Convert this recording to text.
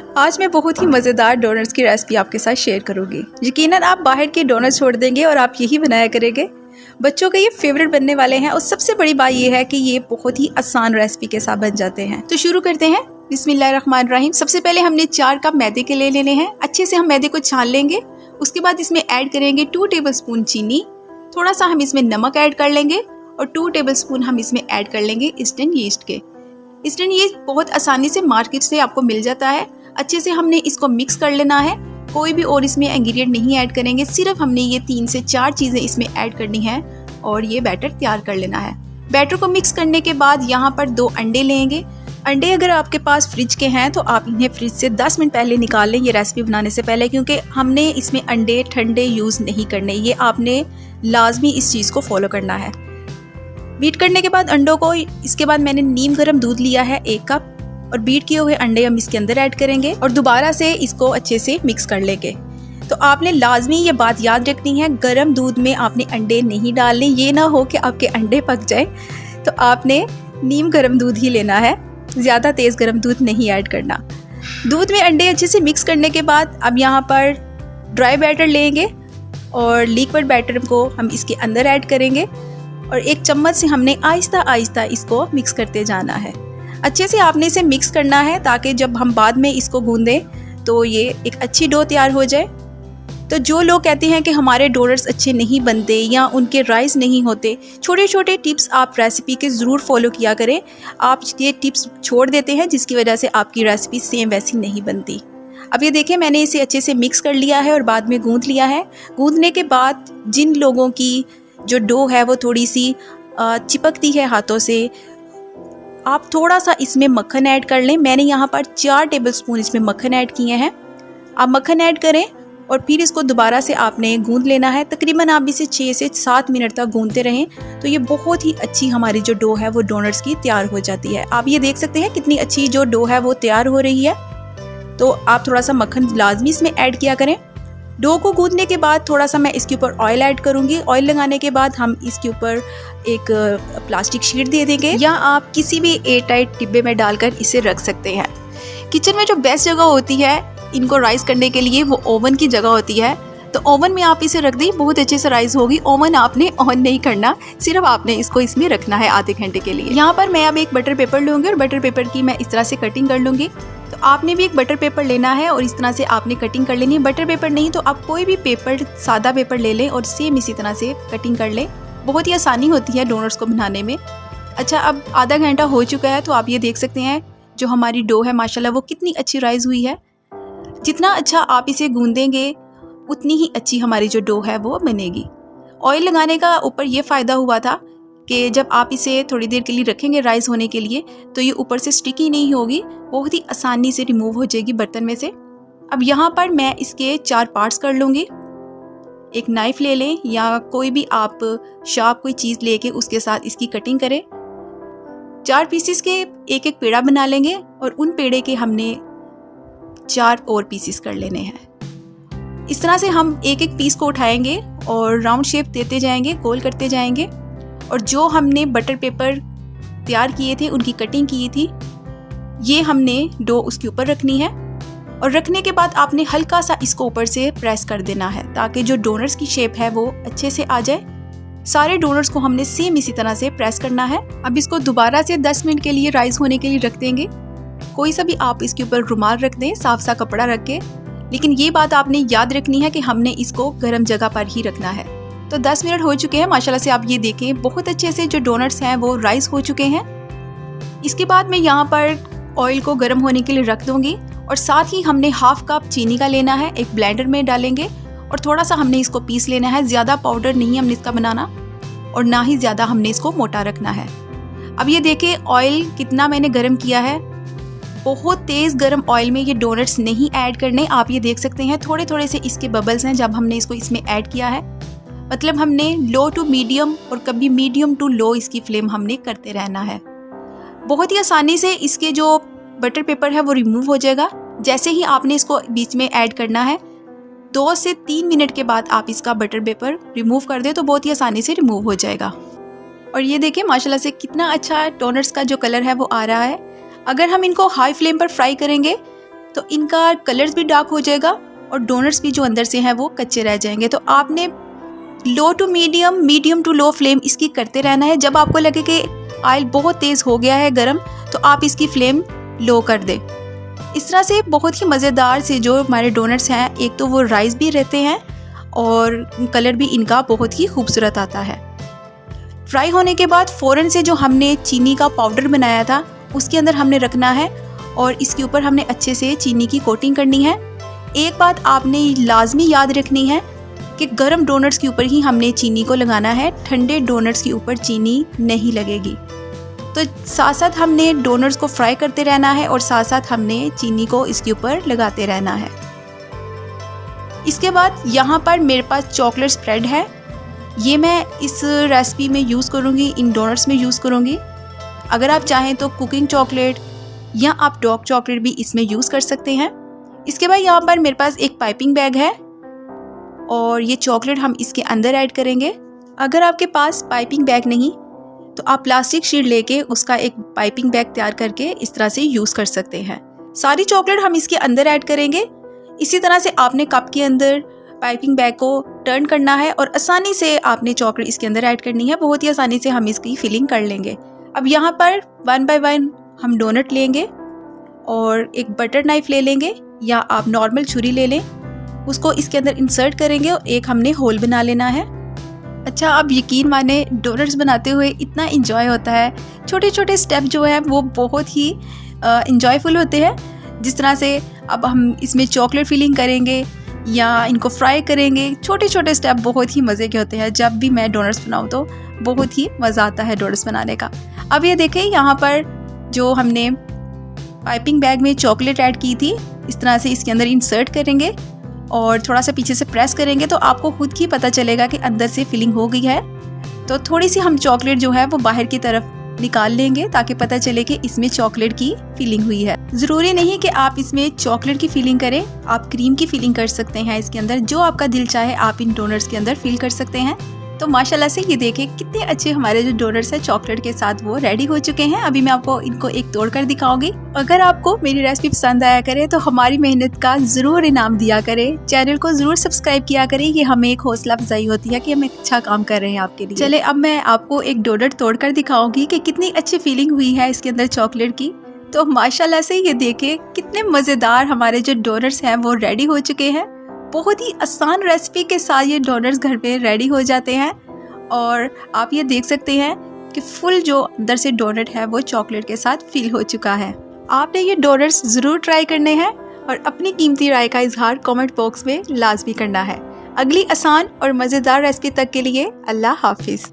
आज मैं बहुत ही मज़ेदार डोनट्स की रेसिपी आपके साथ शेयर करूँगी। यकीनन आप बाहर के डोनट्स छोड़ देंगे और आप यही बनाया करेंगे। बच्चों के ये फेवरेट बनने वाले हैं और सबसे बड़ी बात ये है कि ये बहुत ही आसान रेसिपी के साथ बन जाते हैं। तो शुरू करते हैं। बिस्मिल्लाहिर्रहमानिर्रहीम। सबसे पहले हमने 4 कप मैदे के ले लेने हैं। अच्छे से हम मैदे को छान लेंगे। उसके बाद इसमें ऐड करेंगे 2 टेबलस्पून चीनी, थोड़ा सा हम इसमें नमक ऐड कर लेंगे और 2 टेबलस्पून हम इसमें ऐड कर लेंगे इंस्टेंट यीस्ट के। इंस्टेंट यीस्ट बहुत आसानी से मार्केट से आपको मिल जाता है। अच्छे से हमने इसको मिक्स कर लेना है। कोई भी और इसमें इंग्रेडिएंट नहीं ऐड करेंगे, सिर्फ हमने ये 3 से 4 चीज़ें इसमें ऐड करनी है और ये बैटर तैयार कर लेना है। बैटर को मिक्स करने के बाद यहाँ पर 2 अंडे लेंगे। अंडे अगर आपके पास फ्रिज के हैं तो आप इन्हें फ्रिज से 10 मिनट पहले निकाल लें, ये रेसिपी बनाने से पहले, क्योंकि हमने इसमें अंडे ठंडे यूज़ नहीं करने। ये आपने लाजमी इस चीज़ को फॉलो करना है। बीट करने के बाद अंडों को, इसके बाद मैंने नीम गर्म दूध लिया है 1 कप और बीट किए हुए अंडे हम इसके अंदर ऐड करेंगे और दोबारा से इसको अच्छे से मिक्स कर लेंगे। तो आपने लाजमी ये बात याद रखनी है, गर्म दूध में आपने अंडे नहीं डालने। ये ना हो कि आपके अंडे पक जाए। तो आपने नीम गर्म दूध ही लेना है, ज़्यादा तेज़ गर्म दूध नहीं ऐड करना। दूध में अंडे अच्छे से मिक्स करने के बाद अब यहाँ पर ड्राई बैटर लेंगे और लिक्विड बैटर को हम इसके अंदर ऐड करेंगे और 1 चम्मच से हमने आहिस्ता आहिस्ता इसको मिक्स करते जाना है। अच्छे से आपने इसे मिक्स करना है ताकि जब हम बाद में इसको गूंदें तो ये एक अच्छी डो तैयार हो जाए। तो जो लोग कहते हैं कि हमारे डोनट्स अच्छे नहीं बनते या उनके राइस नहीं होते, छोटे छोटे टिप्स आप रेसिपी के ज़रूर फॉलो किया करें। आप ये टिप्स छोड़ देते हैं जिसकी वजह से आपकी रेसिपी सेम वैसी नहीं बनती। अब ये देखिए, मैंने इसे अच्छे से मिक्स कर लिया है और बाद में गूंद लिया है। गूंदने के बाद जिन लोगों की जो डो है वो थोड़ी सी चिपकती है हाथों से, आप थोड़ा सा इसमें मक्खन ऐड कर लें। मैंने यहाँ पर 4 टेबलस्पून इसमें मक्खन ऐड किए हैं। आप मक्खन ऐड करें और फिर इसको दोबारा से आपने गूंद लेना है। तकरीबन आप इसे 6 से 7 मिनट तक गूंदते रहें तो ये बहुत ही अच्छी हमारी जो डो है वो डोनट्स की तैयार हो जाती है। आप ये देख सकते हैं कितनी अच्छी जो डो है वो तैयार हो रही है। तो आप थोड़ा सा मक्खन लाजमी इसमें ऐड किया करें। डो को गूंदने के बाद थोड़ा सा मैं इसके ऊपर ऑयल ऐड करूँगी। ऑयल लगाने के बाद हम इसके ऊपर एक प्लास्टिक शीट दे देंगे या आप किसी भी एयर टाइट डिब्बे में डालकर इसे रख सकते हैं। किचन में जो बेस्ट जगह होती है इनको राइस करने के लिए वो ओवन की जगह होती है। तो ओवन में आप इसे रख दें, बहुत अच्छे से राइस होगी। ओवन आपने ऑन नहीं करना, सिर्फ आपने इसको इसमें रखना है आधे घंटे के लिए। यहाँ पर मैं अब एक बटर पेपर लूँगी और बटर पेपर की मैं इस तरह से कटिंग कर लूँगी। तो आपने भी एक बटर पेपर लेना है और इस तरह से आपने कटिंग कर लेनी है। बटर पेपर नहीं तो आप कोई भी पेपर, सादा पेपर ले लें और सेम इसी तरह से कटिंग कर लें। बहुत ही आसानी होती है डोनट्स को बनाने में। अच्छा, अब आधा घंटा हो चुका है तो आप ये देख सकते हैं जो हमारी डो है माशाल्लाह वो कितनी अच्छी राइस हुई है। जितना अच्छा आप इसे गूंदेंगे उतनी ही अच्छी हमारी जो डो है वो बनेगी। ऑयल लगाने का ऊपर ये फ़ायदा हुआ था कि जब आप इसे थोड़ी देर के लिए रखेंगे राइस होने के लिए तो ये ऊपर से स्टिकी नहीं होगी, बहुत ही आसानी से रिमूव हो जाएगी बर्तन में से। अब यहाँ पर मैं इसके 4 पार्ट्स कर लूँगी। एक नाइफ़ ले लें या कोई भी आप शार्प कोई चीज़ लेके उसके साथ इसकी कटिंग करें। 4 पीसेस के एक एक पेड़ा बना लेंगे और उन पेड़े के हमने 4 और पीसेस कर लेने हैं। इस तरह से हम एक एक पीस को उठाएंगे और राउंड शेप देते जाएंगे, गोल करते जाएंगे और जो हमने बटर पेपर तैयार किए थे उनकी कटिंग की थी ये हमने डो उसके ऊपर रखनी है और रखने के बाद आपने हल्का सा इसको ऊपर से प्रेस कर देना है ताकि जो डोनट्स की शेप है वो अच्छे से आ जाए। सारे डोनट्स को हमने सेम इसी तरह से प्रेस करना है। अब इसको दोबारा से 10 मिनट के लिए राइस होने के लिए रख देंगे। कोई सा भी आप इसके ऊपर रुमाल रख दें, साफ सा कपड़ा रख के, लेकिन ये बात आपने याद रखनी है कि हमने इसको गर्म जगह पर ही रखना है। तो 10 मिनट हो चुके हैं माशाल्लाह से। आप ये देखें बहुत अच्छे से जो डोनट्स हैं वो राइस हो चुके हैं। इसके बाद मैं यहाँ पर ऑयल को गर्म होने के लिए रख दूँगी और साथ ही हमने 1/2 कप चीनी का लेना है, एक ब्लेंडर में डालेंगे और थोड़ा सा हमने इसको पीस लेना है। ज़्यादा पाउडर नहीं हमने इसका बनाना और ना ही ज़्यादा हमने इसको मोटा रखना है। अब ये देखें ऑयल कितना मैंने गर्म किया है। बहुत तेज़ गर्म ऑयल में ये डोनट्स नहीं ऐड करने। आप ये देख सकते हैं थोड़े थोड़े से इसके बबल्स हैं जब हमने इसको इसमें ऐड किया है। मतलब हमने लो टू मीडियम और कभी मीडियम टू लो इसकी फ्लेम हमने करते रहना है। बहुत ही आसानी से इसके जो बटर पेपर है वो रिमूव हो जाएगा। जैसे ही आपने इसको बीच में ऐड करना है 2 से 3 मिनट के बाद आप इसका बटर पेपर रिमूव कर दें तो बहुत ही आसानी से रिमूव हो जाएगा। और ये देखिए माशाल्लाह से कितना अच्छा डोनट्स का जो कलर है वो आ रहा है। अगर हम इनको हाई फ्लेम पर फ्राई करेंगे तो इनका कलर्स भी डार्क हो जाएगा और डोनट्स भी जो अंदर से हैं वो कच्चे रह जाएंगे। तो आपने low to medium, medium to low flame इसकी करते रहना है। जब आपको लगे कि ऑयल बहुत तेज़ हो गया है गर्म, तो आप इसकी फ्लेम लो कर दें। इस तरह से बहुत ही मज़ेदार से जो हमारे डोनट्स हैं, एक तो वो राइस भी रहते हैं और कलर भी इनका बहुत ही खूबसूरत आता है। फ्राई होने के बाद फ़ौरन से जो हमने चीनी का पाउडर बनाया था उसके अंदर हमने रखना है और इसके ऊपर हमने अच्छे से चीनी की कोटिंग करनी है। एक बात आपने लाजमी याद रखनी है कि गर्म डोनट्स के ऊपर ही हमने चीनी को लगाना है, ठंडे डोनट्स के ऊपर चीनी नहीं लगेगी। तो साथ साथ हमने डोनट्स को फ्राई करते रहना है और साथ साथ हमने चीनी को इसके ऊपर लगाते रहना है। इसके बाद यहाँ पर मेरे पास चॉकलेट स्प्रेड है, ये मैं इस रेसिपी में यूज़ करूँगी, इन डोनट्स में यूज़ करूँगी। अगर आप चाहें तो कुकिंग चॉकलेट या आप डार्क चॉकलेट भी इसमें यूज़ कर सकते हैं। इसके बाद यहाँ पर मेरे पास एक पाइपिंग बैग है और ये चॉकलेट हम इसके अंदर ऐड करेंगे। अगर आपके पास पाइपिंग बैग नहीं तो आप प्लास्टिक शीट लेके उसका एक पाइपिंग बैग तैयार करके इस तरह से यूज़ कर सकते हैं। सारी चॉकलेट हम इसके अंदर ऐड करेंगे। इसी तरह से आपने कप के अंदर पाइपिंग बैग को टर्न करना है और आसानी से आपने चॉकलेट इसके अंदर ऐड करनी है। बहुत ही आसानी से हम इसकी फिलिंग कर लेंगे। अब यहाँ पर 1 बाय 1 हम डोनट लेंगे और एक बटर नाइफ ले लेंगे या आप नॉर्मल छुरी ले लें, उसको इसके अंदर इंसर्ट करेंगे और एक हमने होल बना लेना है। अच्छा, अब यकीन माने डोनट्स बनाते हुए इतना इंजॉय होता है। छोटे छोटे स्टेप जो है वो बहुत ही इंजॉयफुल होते हैं। जिस तरह से अब हम इसमें चॉकलेट फिलिंग करेंगे या इनको फ्राई करेंगे, छोटे छोटे स्टेप बहुत ही मज़े के होते हैं। जब भी मैं डोनट्स बनाऊँ तो बहुत ही मज़ा आता है डोनट्स बनाने का। अब ये देखें, यहाँ पर जो हमने पाइपिंग बैग में चॉकलेट ऐड की थी, इस तरह से इसके अंदर इंसर्ट करेंगे और थोड़ा सा पीछे से प्रेस करेंगे तो आपको खुद ही पता चलेगा कि अंदर से फिलिंग हो गई है। तो थोड़ी सी हम चॉकलेट जो है वो बाहर की तरफ निकाल लेंगे ताकि पता चले कि इसमें चॉकलेट की फिलिंग हुई है। ज़रूरी नहीं कि आप इसमें चॉकलेट की फिलिंग करें, आप क्रीम की फिलिंग कर सकते हैं इसके अंदर। जो आपका दिल चाहे आप इन डोनट्स के अंदर फिल कर सकते हैं। तो माशाल्लाह से ये देखें कितने अच्छे हमारे जो डोनट्स हैं चॉकलेट के साथ वो रेडी हो चुके हैं। अभी मैं आपको इनको एक तोड़ कर दिखाऊंगी। अगर आपको मेरी रेसिपी पसंद आया करे तो हमारी मेहनत का ज़रूर इनाम दिया करें, चैनल को ज़रूर सब्सक्राइब किया करें। ये हमें एक हौसला अफजाई होती है कि हम एक अच्छा काम कर रहे हैं आपके लिए। चले, अब मैं आपको एक डोनट तोड़ कर दिखाऊंगी कि कितनी अच्छी फीलिंग हुई है इसके अंदर चॉकलेट की। तो माशाल्लाह से ये देखें कितने मज़ेदार हमारे जो डोनट्स हैं वो रेडी हो चुके हैं। बहुत ही आसान रेसिपी के साथ ये डोनट्स घर पे रेडी हो जाते हैं और आप ये देख सकते हैं कि फुल जो अंदर से डोनट है वो चॉकलेट के साथ फिल हो चुका है। आपने ये डोनट्स ज़रूर ट्राई करने हैं और अपनी कीमती राय का इजहार कमेंट बॉक्स में लाजमी करना है। अगली आसान और मज़ेदार रेसिपी तक के लिए अल्लाह हाफिज़।